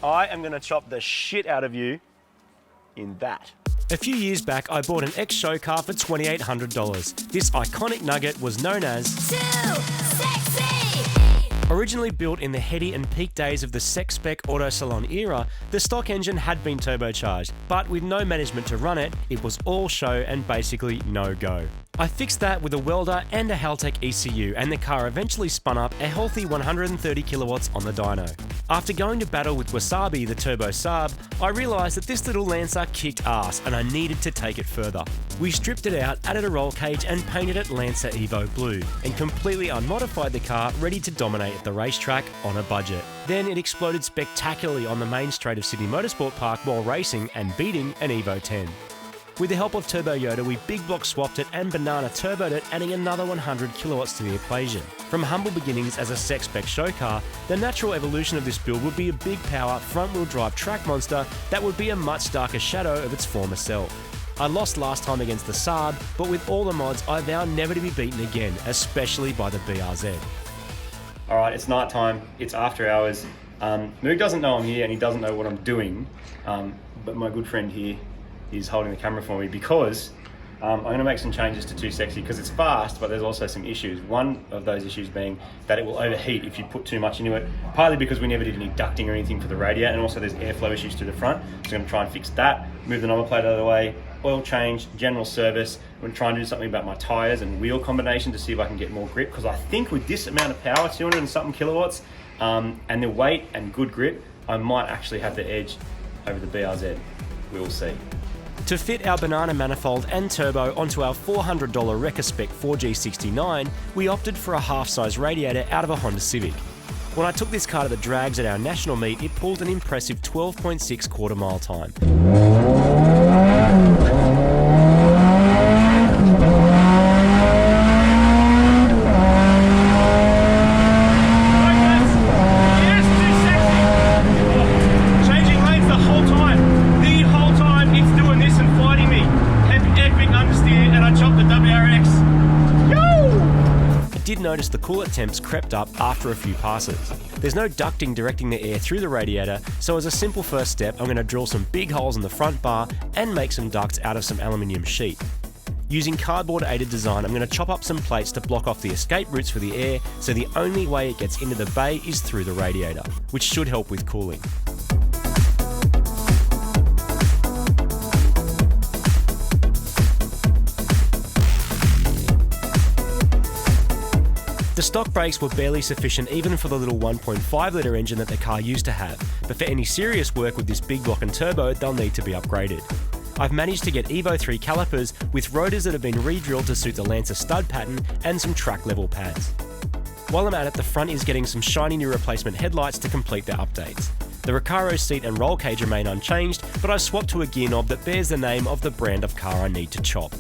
I am going to chop the shit out of you in that. A few years back, I bought an ex-show car for $2,800. This iconic nugget was known as Too Sexy! Originally built in the heady and peak days of the sex-spec auto salon era, the stock engine had been turbocharged, but with no management to run it, it was all show and basically no go. I fixed that with a welder and a Haltech ECU, and the car eventually spun up a healthy 130 kilowatts on the dyno. After going to battle with Wasabi, the turbo Saab, I realised that this little Lancer kicked ass and I needed to take it further. We stripped it out, added a roll cage and painted it Lancer Evo Blue, and completely unmodified the car ready to dominate at the racetrack on a budget. Then it exploded spectacularly on the main straight of Sydney Motorsport Park while racing and beating an Evo 10. With the help of Turbo Yoda, we big block swapped it and banana turboed it, adding another 100 kilowatts to the equation. From humble beginnings as a sex-spec show car, the natural evolution of this build would be a big power front-wheel drive track monster that would be a much darker shadow of its former self. I lost last time against the Saab, but with all the mods, I vow never to be beaten again, especially by the BRZ. Alright, it's night time, it's after hours. Moog doesn't know I'm here and he doesn't know what I'm doing, but my good friend here is holding the camera for me because I'm going to make some changes to Too Sexy because it's fast, but there's also some issues. One of those issues being that it will overheat if you put too much into it, partly because we never did any ducting or anything for the radiator, and also there's airflow issues to the front. So I'm going to try and fix that, move the number plate out of the way, oil change, general service. I'm going to try and do something about my tyres and wheel combination to see if I can get more grip, because I think with this amount of power, 200 and something kilowatts, and the weight and good grip, I might actually have the edge over the BRZ. We'll see. To fit our banana manifold and turbo onto our $400 Rekka Spec 4G69, we opted for a half-size radiator out of a Honda Civic. When I took this car to the drags at our national meet, it pulled an impressive 12.6 quarter-mile time. Notice the coolant temps crept up after a few passes. There's no ducting directing the air through the radiator, so as a simple first step, I'm going to drill some big holes in the front bar and make some ducts out of some aluminium sheet. Using cardboard aided design, I'm going to chop up some plates to block off the escape routes for the air, so the only way it gets into the bay is through the radiator, which should help with cooling. The stock brakes were barely sufficient even for the little 1.5 litre engine that the car used to have, but for any serious work with this big block and turbo, they'll need to be upgraded. I've managed to get Evo 3 calipers with rotors that have been re-drilled to suit the Lancer stud pattern and some track level pads. While I'm at it, the front is getting some shiny new replacement headlights to complete their updates. The Recaro seat and roll cage remain unchanged, but I swapped to a gear knob that bears the name of the brand of car I need to chop.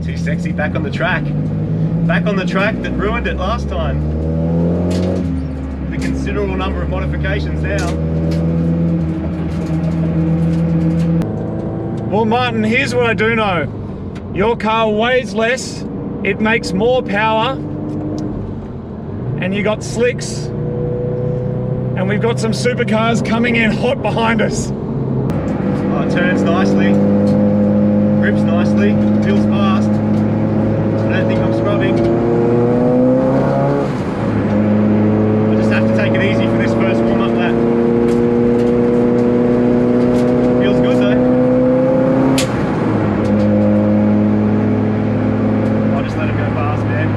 Too Sexy back on the track. Back on the track that ruined it last time. The considerable number of modifications now. Well, Martin, here's what I do know. Your car weighs less, it makes more power, and you got slicks, and we've got some supercars coming in hot behind us. Oh, it turns nicely, grips nicely, feels fast. I don't think I'm scrubbing. I just have to take it easy for this first warm-up lap. Feels good though. I'll just let him go past, man.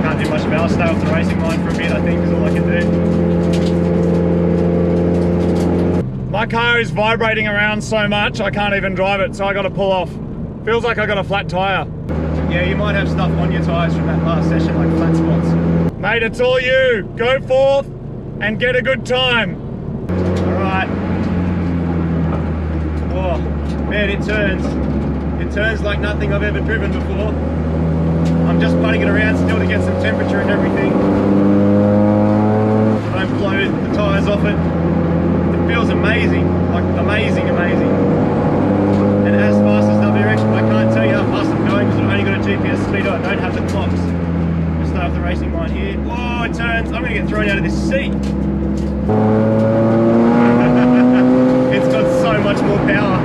Can't do much about it. I'll stay off the racing line for a bit, I think, is all I can do. My car is vibrating around so much I can't even drive it, so I got to pull off. Feels like I got a flat tyre. Yeah, you might have stuff on your tyres from that last session, like flat spots. Mate, it's all you. Go forth and get a good time. Alright. Oh, man, it turns. It turns like nothing I've ever driven before. I'm just putting it around still to get some temperature and everything. So don't blow the tyres off it. It feels amazing, like amazing. And as fast as WRX, I can't tell you how fast I'm going because I've only got a GPS speedo. I don't have the clocks. Just start off the racing line here. Whoa, it turns. I'm going to get thrown out of this seat. It's got so much more power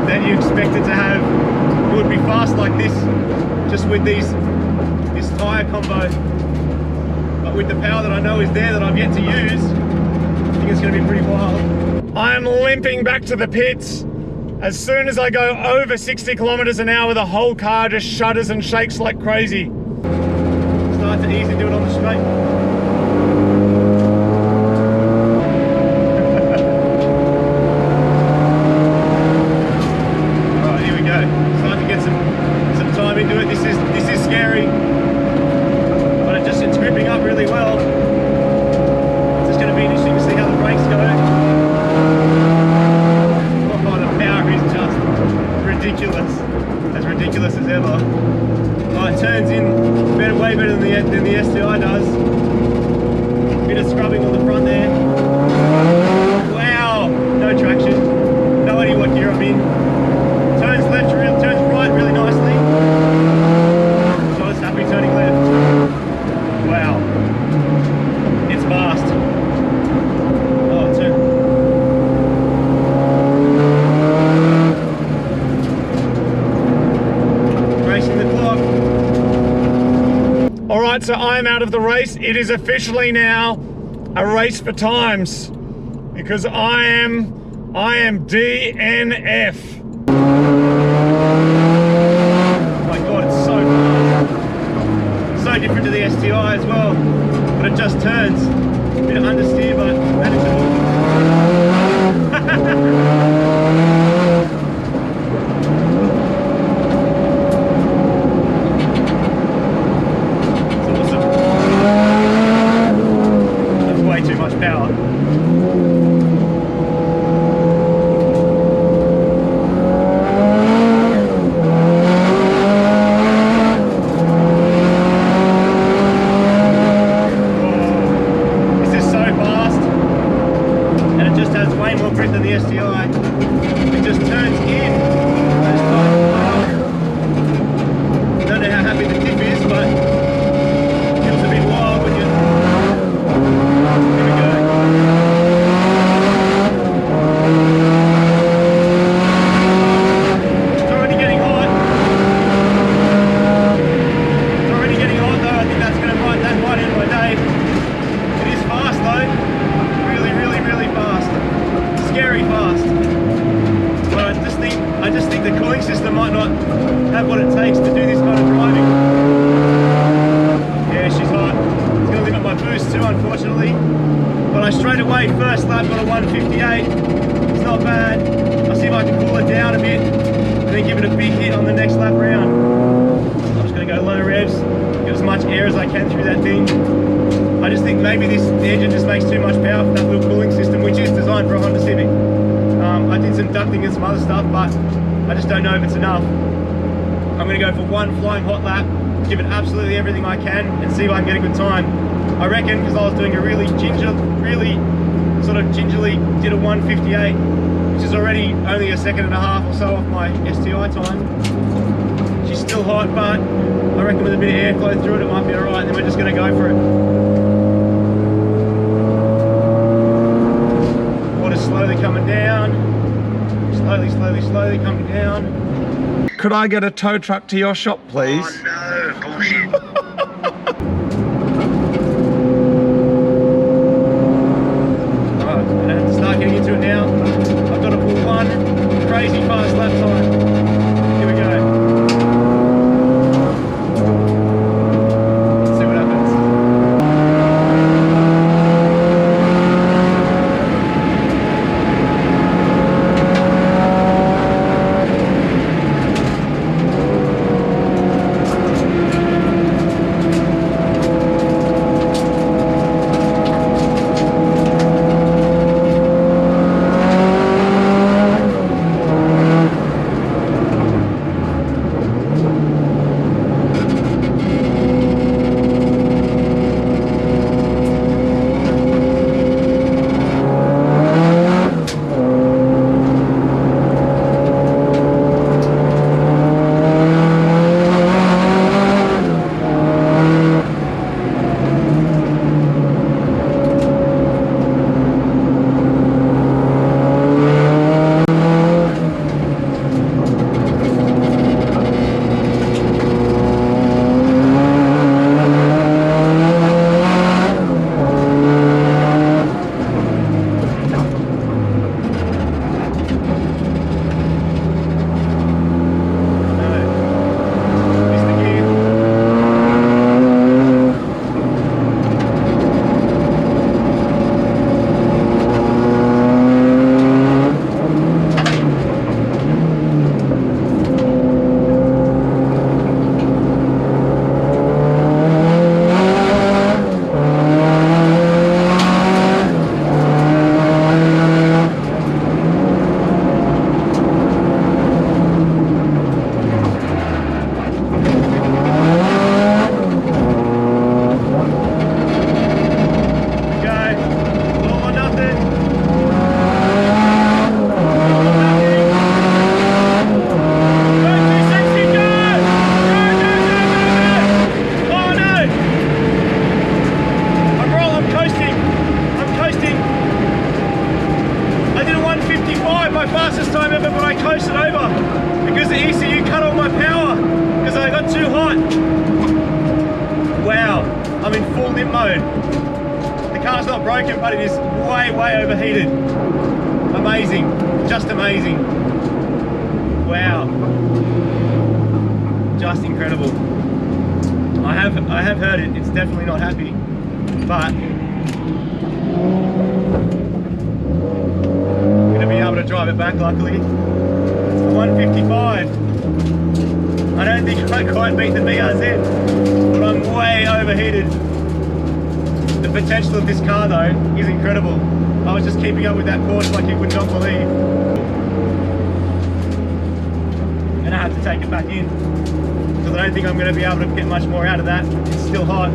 than you expect it to have. It would be fast like this, just with this tyre combo. But with the power that I know is there that I've yet to use, I think it's going to be pretty wild. I'm limping back to the pits. As soon as I go over 60 kilometers an hour, the whole car just shudders and shakes like crazy. Start to ease into it on the straight. Alright, here we go. Starting to get some time into it. This is scary. But it's gripping up really well. It's just going to be interesting to see how the brakes go. Oh, the power is just ridiculous. As ridiculous as ever. Oh, it turns in way better than the STI does. Bit of scrubbing on the front there. Wow, no traction. No idea what gear I'm in. Turns left, turns right really nicely. So it's happy turning left. Wow, it's fast. Oh, turn. Racing the clock. All right, so I'm out of the race. It is officially now a race for times because I am DNF. Oh my god, it's so fast. So different to the STI as well, but it just turns. A bit of understeer, but manageable. Too much power. This is so fast, and it just has way more grip than the STI. It just turns in. I don't know how happy the tip is, but it feels a bit wild when you. Here we go. It's already getting hot. It's already getting hot though. I think that might end my day. It is fast though. Really, really, really fast. Scary fast. But I just think the cooling system might not have what it takes to do this kind of driving. Yeah, she's hot. It's gonna limit my boost too, unfortunately. But I straight away, first lap, got a 158. It's not bad. I'll see if I can cool it down a bit and then give it a big hit on the next lap round. I'm just going to go low revs, get as much air as I can through that thing. I just think maybe the engine just makes too much power for that little cooling system, which is designed for a Honda Civic. I did some ducting and some other stuff, but I just don't know if it's enough. I'm going to go for one flying hot lap, give it absolutely everything I can, and see if I can get a good time. I reckon, because I was doing a really gingerly did a 158, which is already only a second and a half or so off my STI time. She's still hot, but I reckon with a bit of airflow through it, it might be alright. Then we're just going to go for it. Water's slowly coming down. Slowly, slowly, slowly coming down. Could I get a tow truck to your shop, please? Oh no, bullshit. Start getting into it now. I've got to pull one crazy fast lap time. Here we go. Let's see what happens. quite my fastest time ever, but I coasted over because the ECU cut all my power because I got too hot. Wow, I'm in full limp mode. The car's not broken, but it is way, way overheated. Amazing, just amazing. Wow, just incredible. I have heard it. It's definitely not happy, but I'm gonna be able to drive it back. Luckily, it's 155. I don't think I quite beat the BRZ, but I'm way overheated. The potential of this car though is incredible. I was just keeping up with that Porsche like you would not believe. And I have to take it back in because I don't think I'm going to be able to get much more out of that. It's still hot,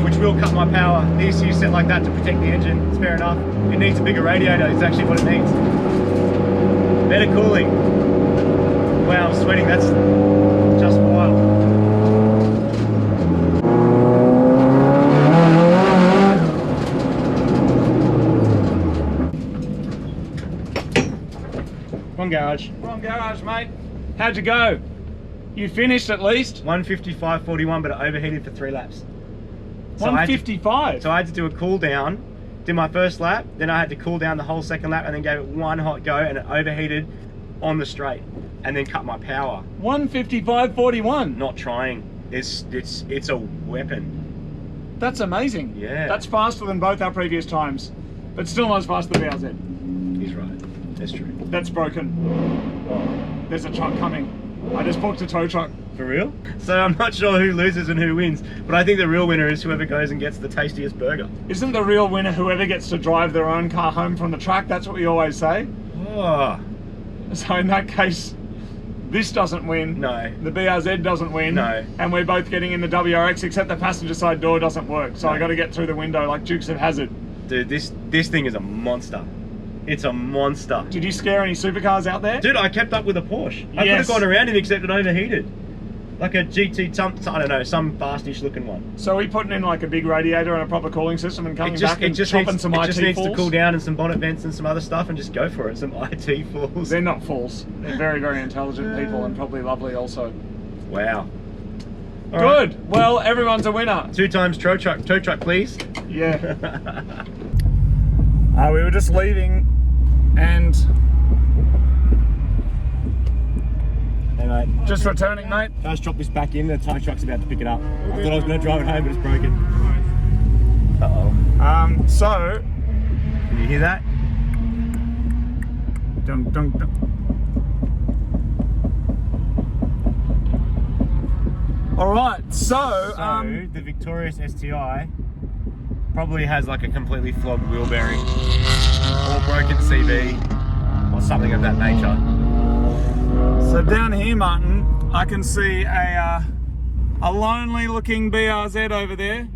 which will cut my power. The ECU set like that to protect the engine. It's fair enough. It needs a bigger radiator. It's actually what it needs. Better cooling. Wow, I'm sweating. That's just wild. Wrong garage. Wrong garage, mate. How'd you go? You finished at least? 155.41, but it overheated for 3 laps. 155? So I had to do a cool down, did my first lap, then I had to cool down the whole second lap and then gave it one hot go and it overheated on the straight and then cut my power. 155.41? Not trying. It's a weapon. That's amazing. Yeah. That's faster than both our previous times, but still not as fast as the BRZ. He's right. That's true. That's broken. There's a truck coming. I just booked a tow truck. For real? So I'm not sure who loses and who wins, but I think the real winner is whoever goes and gets the tastiest burger. Isn't the real winner whoever gets to drive their own car home from the track? That's what we always say. Oh. So in that case, this doesn't win. No. The BRZ doesn't win. No. And we're both getting in the WRX, except the passenger side door doesn't work. So No. I got to get through the window like Dukes of Hazzard. Dude, this thing is a monster. It's a monster. Did you scare any supercars out there? Dude, I kept up with a Porsche. I could have gone around him except it overheated. Like a GT, I don't know, some fastish looking one. So are we putting in like a big radiator and a proper cooling system and coming back and chopping needs, some it IT just needs falls? to cool down and some bonnet vents and some other stuff and just go for it. Some IT falls. They're not fools. They're very, very intelligent people and probably lovely also. Wow. All Good. right. Well, everyone's a winner. 2 times tow truck, please. Yeah. We were just leaving and Hey mate. just returning, mate. I just dropped this back in, the tow truck's about to pick it up. I thought I was going to drive it home, but it's broken. Uh-oh. So, Can you hear that? dun, dun, dun. All right, so the Victorious STI probably has like a completely flogged wheel bearing or broken CV or something of that nature. so down here, Martin, I can see a lonely-looking BRZ over there,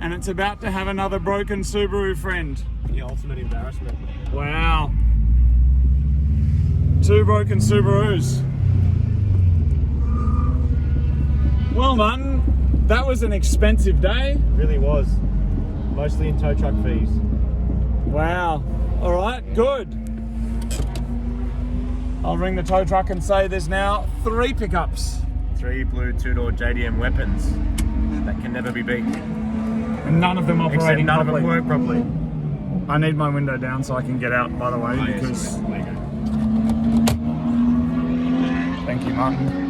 and it's about to have another broken Subaru friend. The ultimate embarrassment. Wow. 2 broken Subarus. Well, Martin, that was an expensive day. It really was. Mostly in tow truck fees. Wow. All right, good. I'll ring the tow truck and say there's now 3 pickups. 3 blue 2-door JDM weapons that can never be beat. And none of them Except operating none properly. of them work properly. I need my window down so I can get out, by the way, because... There you go. Thank you, Martin.